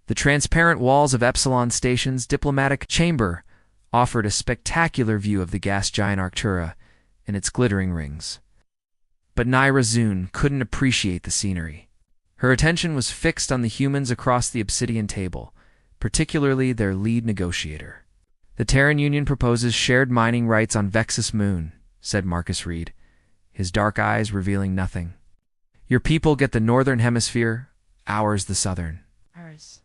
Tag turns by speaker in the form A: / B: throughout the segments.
A: The transparent walls of Epsilon Station's diplomatic chamber offered a spectacular view of the gas giant Arctura and its glittering rings. But Naira Zun couldn't appreciate the scenery. Her attention was fixed on the humans across the obsidian table, particularly their lead negotiator. "The Terran Union proposes shared mining rights on Vexus Moon," said Marcus Reed, his dark eyes revealing nothing. "Your people get the northern hemisphere, ours the southern."
B: Ours.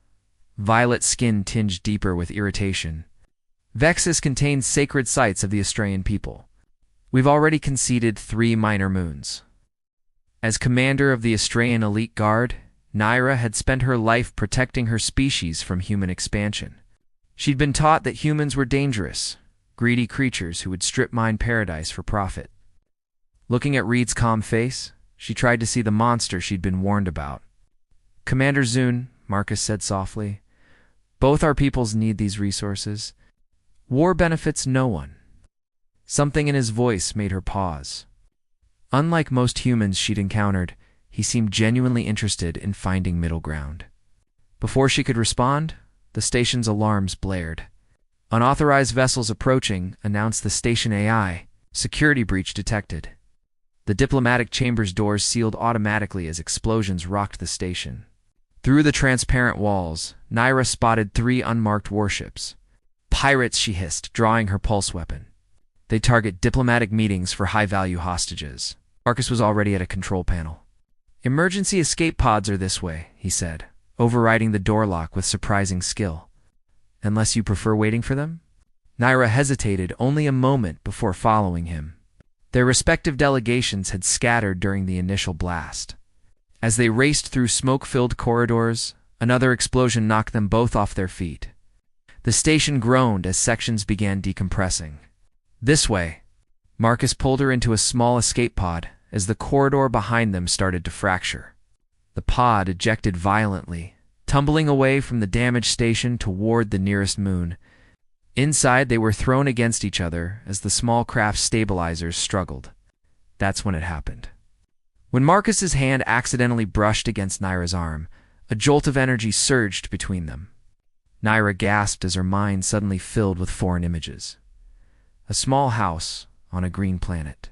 A: Violet's skin tinged deeper with irritation. "Vexus contains sacred sites of the Australian people. We've already conceded 3 minor moons." As commander of the Australian elite guard, Naira had spent her life protecting her species from human expansion. She'd been taught that humans were dangerous, greedy creatures who would strip mine paradise for profit. Looking at Reed's calm face, she tried to see the monster she'd been warned about. "Commander Zun," Marcus said softly, "both our peoples need these resources. War benefits no one." Something in his voice made her pause. Unlike most humans she'd encountered, he seemed genuinely interested in finding middle ground. Before she could respond, the station's alarms blared. "Unauthorized vessels approaching," announced the station AI. "Security breach detected." The diplomatic chamber's doors sealed automatically as explosions rocked the station. Through the transparent walls, Naira spotted 3 unmarked warships. "Pirates," she hissed, drawing her pulse weapon. "They target diplomatic meetings for high-value hostages." Marcus was already at a control panel. "Emergency escape pods are this way," he said, overriding the door lock with surprising skill. "Unless you prefer waiting for them?" Naira hesitated only a moment before following him. Their respective delegations had scattered during the initial blast. As they raced through smoke-filled corridors, another explosion knocked them both off their feet. The station groaned as sections began decompressing. "This way." Marcus pulled her into a small escape pod as the corridor behind them started to fracture. The pod ejected violently, tumbling away from the damaged station toward the nearest moon. Inside, they were thrown against each other as the small craft's stabilizers struggled. That's when it happened. When Marcus's hand accidentally brushed against Naira's arm, a jolt of energy surged between them. Naira gasped as her mind suddenly filled with foreign images. A small house on a green planet.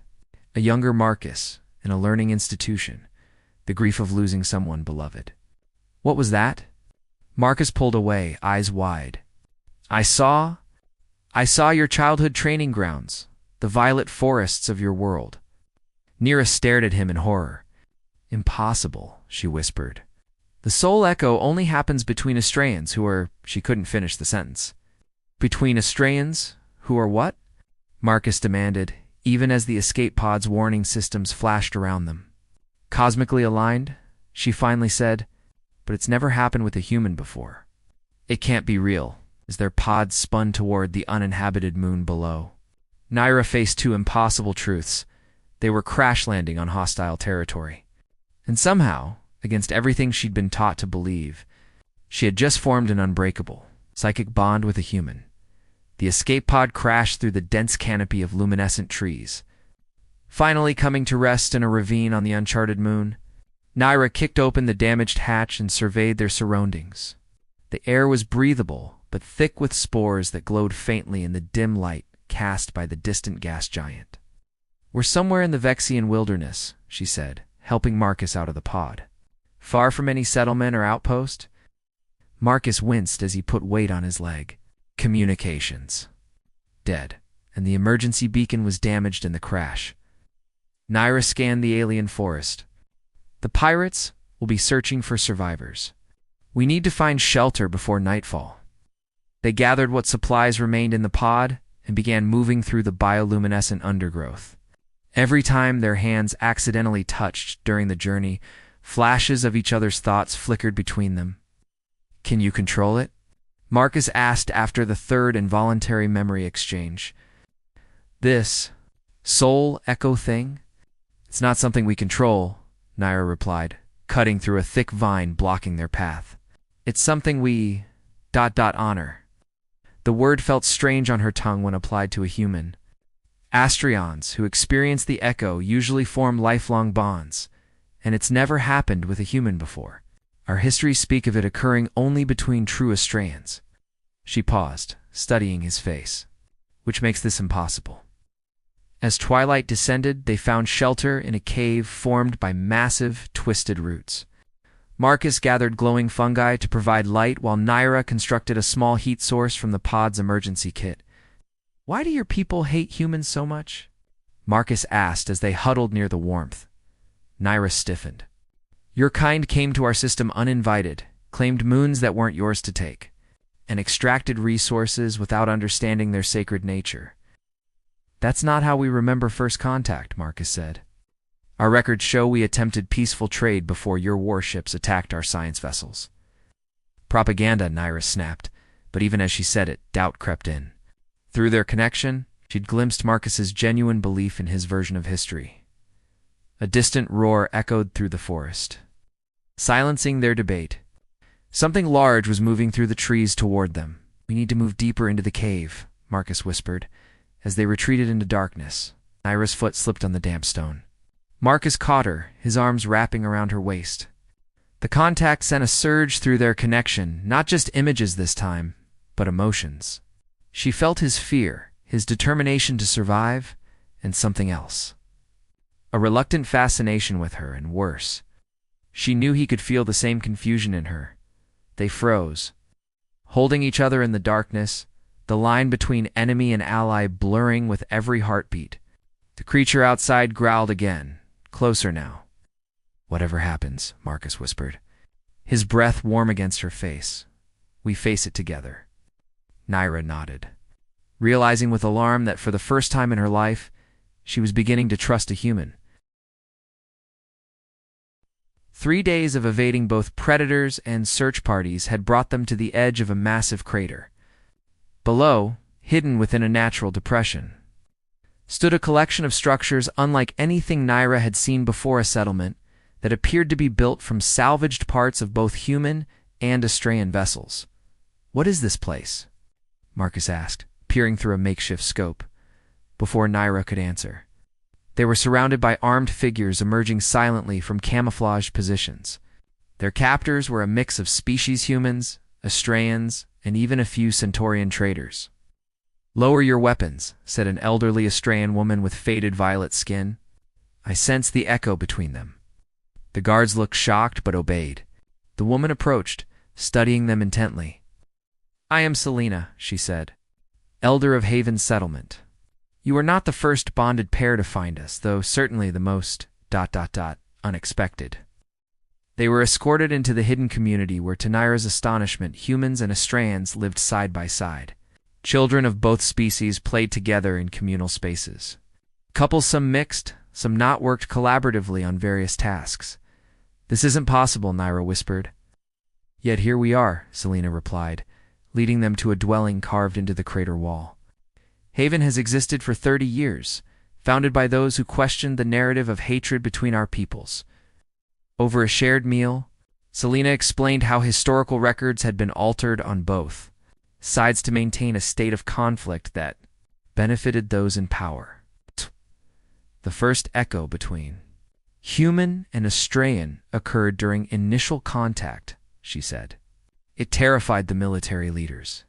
A: A younger Marcus in a learning institution. The grief of losing someone beloved. What was that? Marcus pulled away, eyes wide. I saw your childhood training grounds, the violet forests of your world." Nira stared at him in horror. "Impossible," she whispered. "The soul echo only happens between Australians who are—" She couldn't finish the sentence. "Between Australians who are what?" Marcus demanded, even as the escape pod's warning systems flashed around them. "Cosmically aligned," she finally said, "but it's never happened with a human before. It can't be real," as their pods spun toward the uninhabited moon below. Naira faced 2 impossible truths. They were crash-landing on hostile territory. And somehow, against everything she'd been taught to believe, she had just formed an unbreakable, psychic bond with a human. The escape pod crashed through the dense canopy of luminescent trees. Finally coming to rest in a ravine on the uncharted moon, Naira kicked open the damaged hatch and surveyed their surroundings. The air was breathable, but thick with spores that glowed faintly in the dim light cast by the distant gas giant. "We're somewhere in the Vexian wilderness," she said, helping Marcus out of the pod. "Far from any settlement or outpost?" Marcus winced as he put weight on his leg. "Communications. Dead, and the emergency beacon was damaged in the crash." Naira scanned the alien forest. "The pirates will be searching for survivors. We need to find shelter before nightfall." They gathered what supplies remained in the pod and began moving through the bioluminescent undergrowth. Every time their hands accidentally touched during the journey, flashes of each other's thoughts flickered between them. "Can you control it?" Marcus asked after the 3rd involuntary memory exchange. "This soul echo thing? It's not something we control," Naira replied, cutting through a thick vine blocking their path. "It's something we... honor." The word felt strange on her tongue when applied to a human. Astrions who experience the echo usually form lifelong bonds, and it's never happened with a human before. Our histories speak of it occurring only between true Australians. She paused, studying his face. Which makes this impossible. As twilight descended, they found shelter in a cave formed by massive, twisted roots. Marcus gathered glowing fungi to provide light while Naira constructed a small heat source from the pod's emergency kit. "Why do your people hate humans so much?" Marcus asked as they huddled near the warmth. Naira stiffened. "Your kind came to our system uninvited, claimed moons that weren't yours to take, and extracted resources without understanding their sacred nature. That's not how we remember first contact," Marcus said. "Our records show we attempted peaceful trade before your warships attacked our science vessels." "Propaganda," Naira snapped, but even as she said it, doubt crept in. Through their connection, she'd glimpsed Marcus's genuine belief in his version of history. A distant roar echoed through the forest, silencing their debate. Something large was moving through the trees toward them. "We need to move deeper into the cave," Marcus whispered, as they retreated into darkness. Naira's foot slipped on the damp stone. Marcus caught her, his arms wrapping around her waist. The contact sent a surge through their connection, not just images this time, but emotions. She felt his fear, his determination to survive, and something else. A reluctant fascination with her, and worse. She knew he could feel the same confusion in her. They froze, holding each other in the darkness, the line between enemy and ally blurring with every heartbeat. The creature outside growled again, closer now. "Whatever happens," Marcus whispered, his breath warm against her face. "We face it together." Naira nodded, realizing with alarm that for the first time in her life, she was beginning to trust a human. 3 days of evading both predators and search parties had brought them to the edge of a massive crater. Below, hidden within a natural depression, stood a collection of structures unlike anything Naira had seen before a settlement that appeared to be built from salvaged parts of both human and Australian vessels. "What is this place?" Marcus asked, peering through a makeshift scope, before Naira could answer. They were surrounded by armed figures emerging silently from camouflaged positions. Their captors were a mix of species humans, Australians, and even a few Centaurian traders. "Lower your weapons," said an elderly Australian woman with faded violet skin. I sensed the echo between them. The guards looked shocked but obeyed. The woman approached, studying them intently. "I am Selena," she said, "elder of Haven Settlement. You are not the first bonded pair to find us, though certainly the most ... unexpected." They were escorted into the hidden community where, to Naira's astonishment, humans and Australians lived side by side. Children of both species played together in communal spaces. Couples, some mixed, some not, worked collaboratively on various tasks. "This isn't possible," Naira whispered. "Yet here we are," Selena replied, leading them to a dwelling carved into the crater wall. "Haven has existed for 30 years, founded by those who questioned the narrative of hatred between our peoples." Over a shared meal, Selena explained how historical records had been altered on both sides to maintain a state of conflict that benefited those in power. The first echo between human and Australian occurred during initial contact, she said. It terrified the military leaders.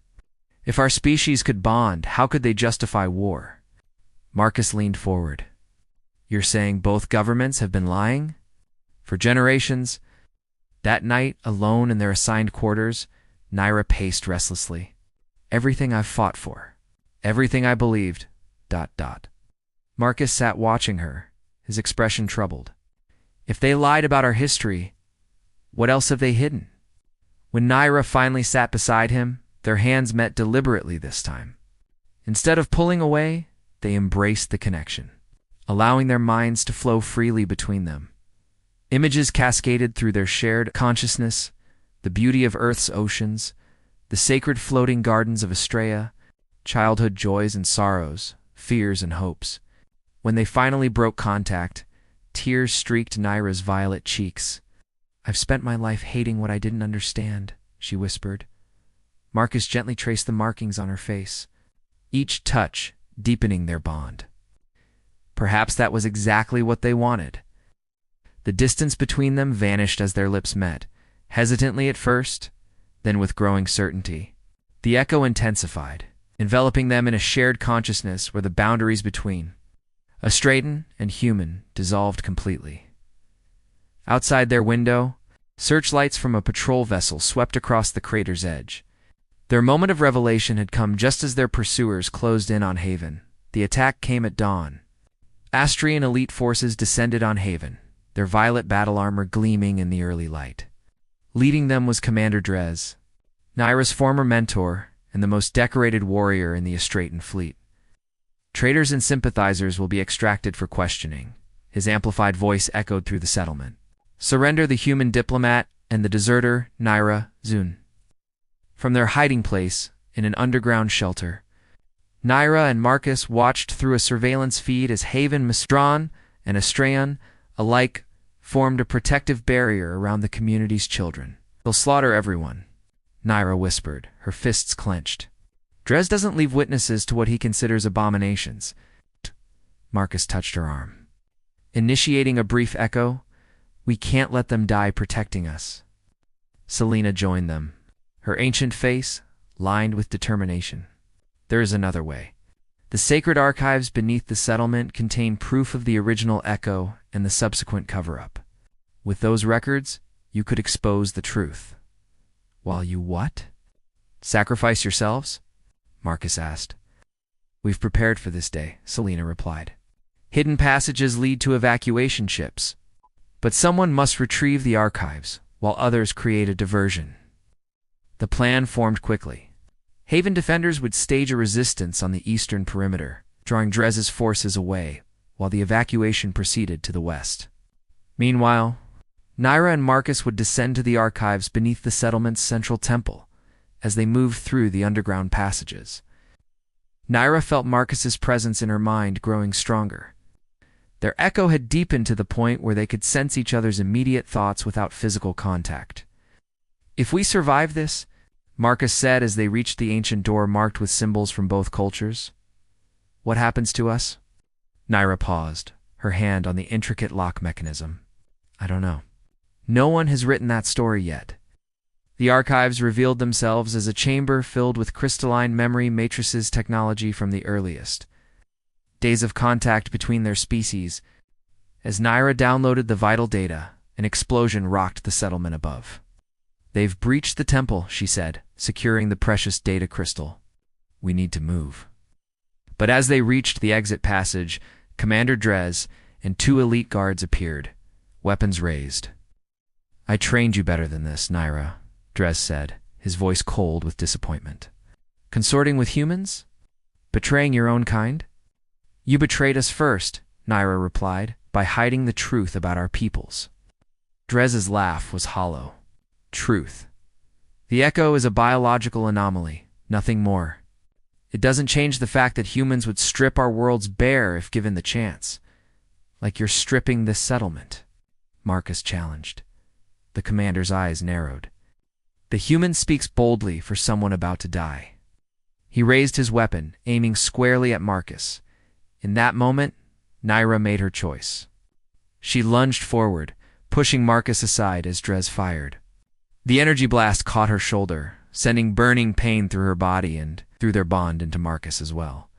A: If our species could bond, how could they justify war? Marcus leaned forward. "You're saying both governments have been lying?" For generations. That night, alone in their assigned quarters, Naira paced restlessly. "Everything I've fought for. Everything I believed. ... Marcus sat watching her, his expression troubled. "If they lied about our history, what else have they hidden?" When Naira finally sat beside him, their hands met deliberately this time. Instead of pulling away, they embraced the connection, allowing their minds to flow freely between them. Images cascaded through their shared consciousness, the beauty of Earth's oceans, the sacred floating gardens of Estrella, childhood joys and sorrows, fears and hopes. When they finally broke contact, tears streaked Naira's violet cheeks. "I've spent my life hating what I didn't understand," she whispered. Marcus gently traced the markings on her face, each touch deepening their bond. Perhaps that was exactly what they wanted. The distance between them vanished as their lips met, hesitantly at first, then with growing certainty. The echo intensified, enveloping them in a shared consciousness where the boundaries between Australian and human dissolved completely. Outside their window, searchlights from a patrol vessel swept across the crater's edge. Their moment of revelation had come just as their pursuers closed in on Haven. The attack came at dawn. Astrian elite forces descended on Haven, their violet battle armor gleaming in the early light. Leading them was Commander Drez, Nyra's former mentor and the most decorated warrior in the Australian fleet. Traitors and sympathizers will be extracted for questioning. His amplified voice echoed through the settlement. Surrender the human diplomat and the deserter, Nyra Zun. From their hiding place, in an underground shelter, Nyra and Marcus watched through a surveillance feed as Haven Mistran and Astraeon alike formed a protective barrier around the community's children. They'll slaughter everyone, Nyra whispered, her fists clenched. Drez doesn't leave witnesses to what he considers abominations. Marcus touched her arm. Initiating a brief echo, we can't let them die protecting us. Selena joined them, her ancient face lined with determination. There is another way. The sacred archives beneath the settlement contain proof of the original echo and the subsequent cover-up. With those records, you could expose the truth. While you what? Sacrifice yourselves? Marcus asked. We've prepared for this day, Selena replied. Hidden passages lead to evacuation ships. But someone must retrieve the archives, while others create a diversion. The plan formed quickly. Haven defenders would stage a resistance on the eastern perimeter, drawing Drez's forces away, while the evacuation proceeded to the west. Meanwhile, Nyra and Marcus would descend to the archives beneath the settlement's central temple, as they moved through the underground passages. Nyra felt Marcus's presence in her mind growing stronger. Their echo had deepened to the point where they could sense each other's immediate thoughts without physical contact. If we survive this, Marcus said as they reached the ancient door marked with symbols from both cultures, what happens to us? Nyra paused, her hand on the intricate lock mechanism. I don't know. No one has written that story yet. The archives revealed themselves as a chamber filled with crystalline memory matrices technology from the earliest days of contact between their species. As Nyra downloaded the vital data, an explosion rocked the settlement above. They've breached the temple, she said, securing the precious data crystal. We need to move. But as they reached the exit passage, Commander Drez and 2 elite guards appeared, weapons raised. I trained you better than this, Nyra, Drez said, his voice cold with disappointment. Consorting with humans? Betraying your own kind? You betrayed us first, Nyra replied, by hiding the truth about our peoples. Drez's laugh was hollow. Truth. The echo is a biological anomaly, nothing more. It doesn't change the fact that humans would strip our worlds bare if given the chance. Like you're stripping this settlement, Marcus challenged. The commander's eyes narrowed. The human speaks boldly for someone about to die. He raised his weapon, aiming squarely at Marcus. In that moment, Nyra made her choice. She lunged forward, pushing Marcus aside as Drez fired. The energy blast caught her shoulder, sending burning pain through her body and through their bond into Marcus as well.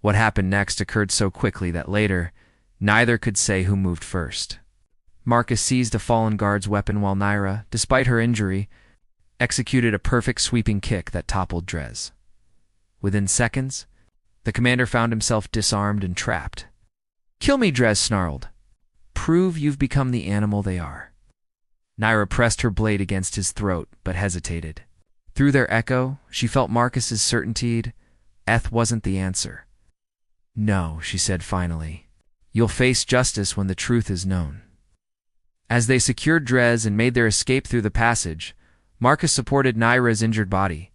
A: What happened next occurred so quickly that later, neither could say who moved first. Marcus seized a fallen guard's weapon while Nyra, despite her injury, executed a perfect sweeping kick that toppled Drez. Within seconds, the commander found himself disarmed and trapped. Kill me, Drez snarled. Prove you've become the animal they are. Nyra pressed her blade against his throat, but hesitated. Through their echo, she felt Marcus's certainty. Eth wasn't the answer. No, she said finally. You'll face justice when the truth is known. As they secured Drez and made their escape through the passage, Marcus supported Nyra's injured body,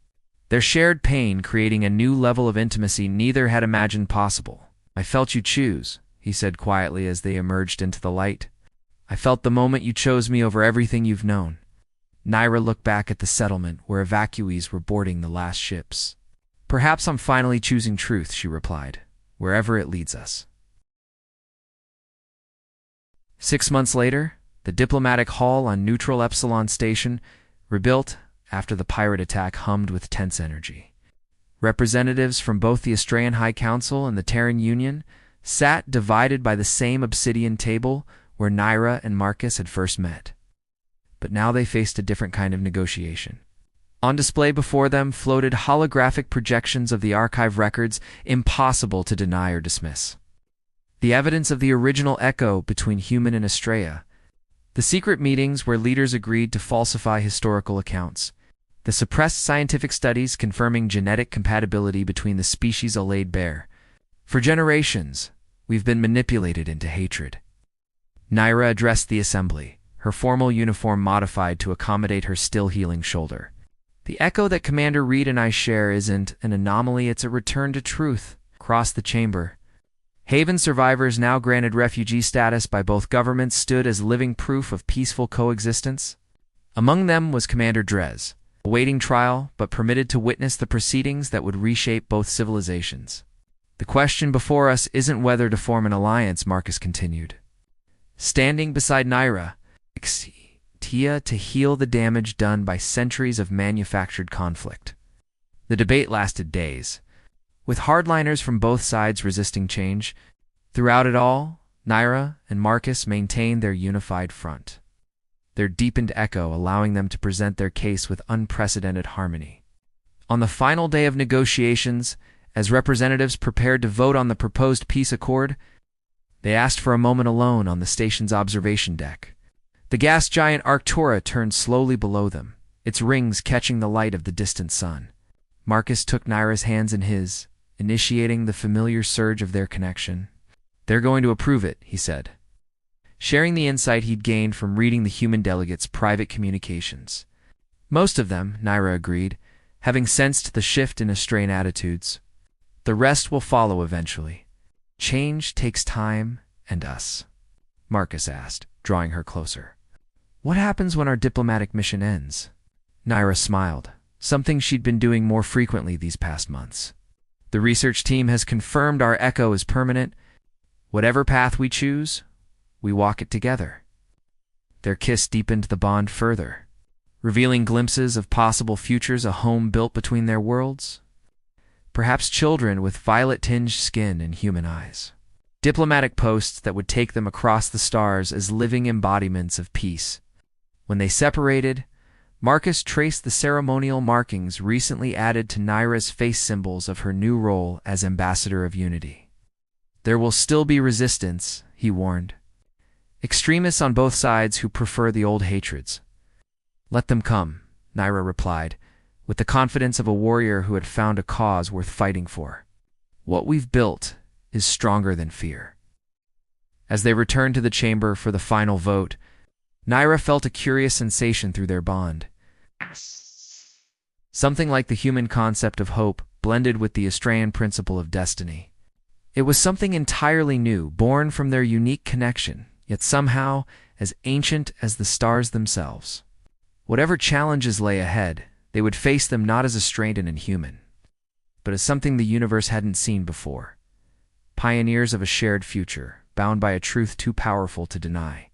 A: their shared pain creating a new level of intimacy neither had imagined possible. I felt you choose, he said quietly as they emerged into the light. I felt the moment you chose me over everything you've known. Nyra looked back at the settlement where evacuees were boarding the last ships. Perhaps I'm finally choosing truth, she replied, wherever it leads us. 6 months later, The diplomatic hall on neutral Epsilon Station, rebuilt after the pirate attack, hummed with tense energy. Representatives from both the Australian High Council and the Terran Union sat divided by the same obsidian table where Naira and Marcus had first met. But now they faced a different kind of negotiation. On display before them floated holographic projections of the archive records, impossible to deny or dismiss. The evidence of the original echo between human and Estrella, the secret meetings where leaders agreed to falsify historical accounts, the suppressed scientific studies confirming genetic compatibility between the species allayed bare. For generations, we've been manipulated into hatred. Naira addressed the assembly, her formal uniform modified to accommodate her still-healing shoulder. The echo that Commander Reed and I share isn't an anomaly, it's a return to truth. Across the chamber, Haven survivors now granted refugee status by both governments stood as living proof of peaceful coexistence. Among them was Commander Drez, awaiting trial but permitted to witness the proceedings that would reshape both civilizations. The question before us isn't whether to form an alliance, Marcus continued. Standing beside Naira, Tia to heal the damage done by centuries of manufactured conflict. The debate lasted days, with hardliners from both sides resisting change. Throughout it all, Naira and Marcus maintained their unified front, their deepened echo allowing them to present their case with unprecedented harmony. On the final day of negotiations, as representatives prepared to vote on the proposed peace accord, they asked for a moment alone on the station's observation deck. The gas giant Arctura turned slowly below them, its rings catching the light of the distant sun. Marcus took Naira's hands in his, initiating the familiar surge of their connection. "They're going to approve it," he said, sharing the insight he'd gained from reading the human delegates' private communications. Most of them, Naira agreed, having sensed the shift in Australian attitudes. The rest will follow eventually. Change takes time, and us. Marcus asked, drawing her closer. "What happens when our diplomatic mission ends?" Naira smiled, something she'd been doing more frequently these past months. "The research team has confirmed our echo is permanent. Whatever path we choose, we walk it together." Their kiss deepened the bond further, revealing glimpses of possible futures, a home built between their worlds. Perhaps children with violet-tinged skin and human eyes. Diplomatic posts that would take them across the stars as living embodiments of peace. When they separated, Marcus traced the ceremonial markings recently added to Naira's face, symbols of her new role as ambassador of unity. "There will still be resistance," he warned. "Extremists on both sides who prefer the old hatreds." "Let them come," Naira replied, with the confidence of a warrior who had found a cause worth fighting for. "What we've built is stronger than fear." As they returned to the chamber for the final vote, Naira felt a curious sensation through their bond. Something like the human concept of hope blended with the Australian principle of destiny. It was something entirely new, born from their unique connection, yet somehow as ancient as the stars themselves. Whatever challenges lay ahead, they would face them not as a strained and inhuman, but as something the universe hadn't seen before. Pioneers of a shared future, bound by a truth too powerful to deny.